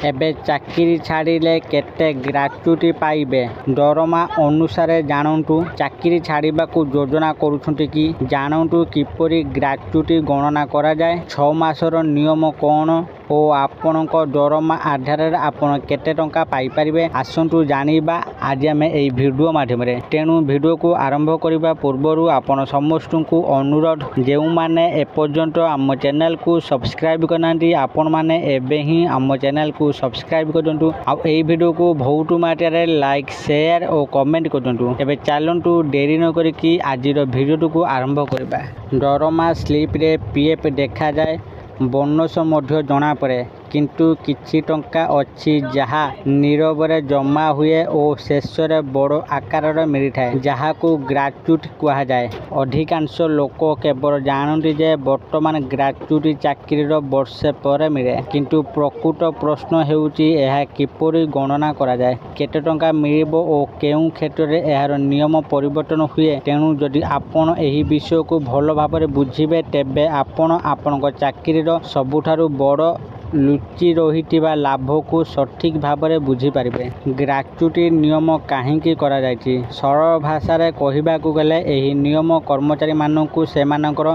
एबे चाकरी छाड़िले केते ग्राच्युटी पाइबे दरमा अनुसार जानतु चाकरी छाड़िबा को योजना करूछंती कि जानतु किपरि ग्राच्युटी गणना करा जाए 6 मासर नियम कोन ओ आपनक दरमा आधार आपण केते टंका पाई परिबे आसंतु जानिबा आज आमे एई वीडियो माध्यम रे तेनु वीडियो को आरंभ करिबा पूर्वरु आपण समस्त को अनुरोध जेउ माने ए पर्यंत हम चैनल को सब्सक्राइब करनांती आपण माने एबे ही हम चैनल को सब्सक्राइब करदंतु आ एई वीडियो को बहुत मात्रा लाइक शेयर और कमेंट करदंतु एबे चलंतु देरी न करी कि आजिर वीडियो को आरंभ करिबा दरमा स्लिप रे पीएफ देखा जाए बोनस मध्य जना पड़े किंतु किछि टंका अच्छी जहा नीरवरे जमा हुए और शेष रे बड़ आकार मिली थाए जहा को ग्राच्युटी कहा जाए। अधिकांश लोक केवल जानती जे वर्तमान ग्राच्युटी चाकरी वर्षे पर मिले किंतु प्रकृत प्रश्न हेउची एहा किपरि गणना करा जाए केते टंका मिलिबो और केउ क्षेत्र रे एहार नियम परिवर्तन हुए तेणु जदि आपण एही विषय को भलो भाबरे बुझिबे तेबे आपण आपनक चाकरी सबुठारु बड़ लुचि रही लाभ को सठिक भाव में बुझीपारे। ग्राच्युटी नियम कहीं करा जायछि सरल भाषा रे कहबाकू गले एही नियम कर्मचारी मानकू सेमानकर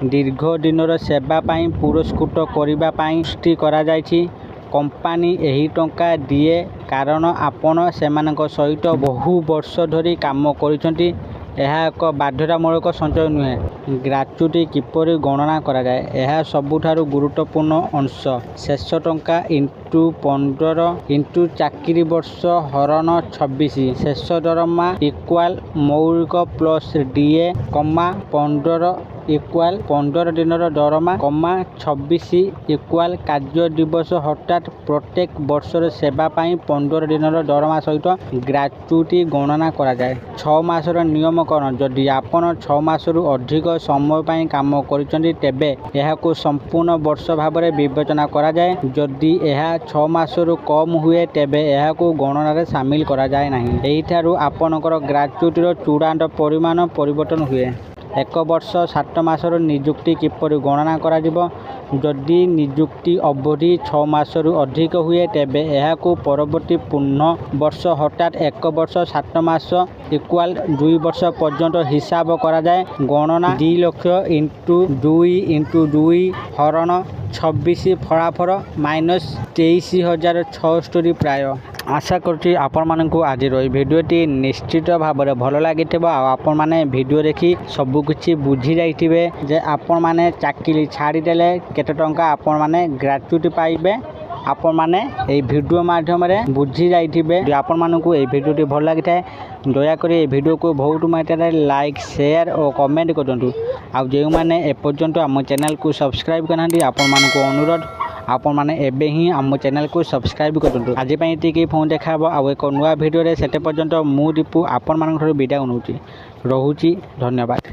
दीर्घ दिनर सेवा पाई पुरस्कृत करबा पाई सृष्टि करा जायछि। कंपनी एही टंका दिए कारण आपण सेमानक सहित बहु वर्ष धरी काम करिसंती यह एक बाध्यतामूलक संचय नुहे। ग्राच्युटी किपरि गणना करा जाए यह सबुठारु गुरुत्वपूर्ण अंश शेष टंका इंटू 15 इंटू चाकरी वर्ष हरण 26 शेष दरमा इक्वाल मौलिक प्लस डीए 15 इक्वाल 15 दिन दरमा 26 इक्वाल कार्य दिवस हठात प्रत्येक वर्षर सेवा पाई 15 दिन दरमा सहित ग्राच्युटी गणना करा जाए। 6 मासर नियम कौन जदि आपण 6 मासरु अधिक समय पाई काम करिसंती तेबे एहाको संपूर्ण वर्ष भाव में विवेचना करा जाए जदि एहा 6 मासरु कम हुए तेबे एहाको गणना रे शामिल करा जाए नाही। एहिठारु आपनकर ग्राच्युटीर चूड़ांत परिमाण परिवर्तन हुए। 1 वर्ष 7 मासर नियुक्ति किपरि गणना करा जिवो जदि नियुक्ति अवधि 6 मासरु अधिक हुए तेबे एहाको परवर्ती पुनः वर्ष हठात 1 वर्ष 7 मास इक्वाल 2 वर्ष पर्यंत हिसाब करा जाए। गणना 2 लाख इंटू 2 इंटू 2 हरण 26 फलाफल माइनस 23,076 प्राय। आशा करुँच आपण मानक आज भिडियोटी निश्चित भाव में भल लगी आपण मैंने भिडियो देखी सबकिछि बुझी जाइथिबे जे आपण मैंने चाकरी छाड़ीदेले केते टंका आपण मैंने ग्राच्युटी पाइबे आपण मैंने ये भिडियो माध्यम बुझी जाइथिबे। आपण मानक ये भिडियोटी भल लगी थाए दयाकोरी ये भिडियो को बहुत मात्रा लाइक शेयर और कमेंट करदंतु आ जो मैंने एपर्यंत आम चैनल को सब्सक्राइब करनांती आपण मानक अनुरोध आपण माने एबे ही आम चैनल को सब्सक्राइब करदंतु। आज पई एतिकी फोन देखाबो आ एक नुआ भिडियो रे सेते पर्यंत मु दीपू आपण मानक विदाय होउची रहुची। धन्यवाद।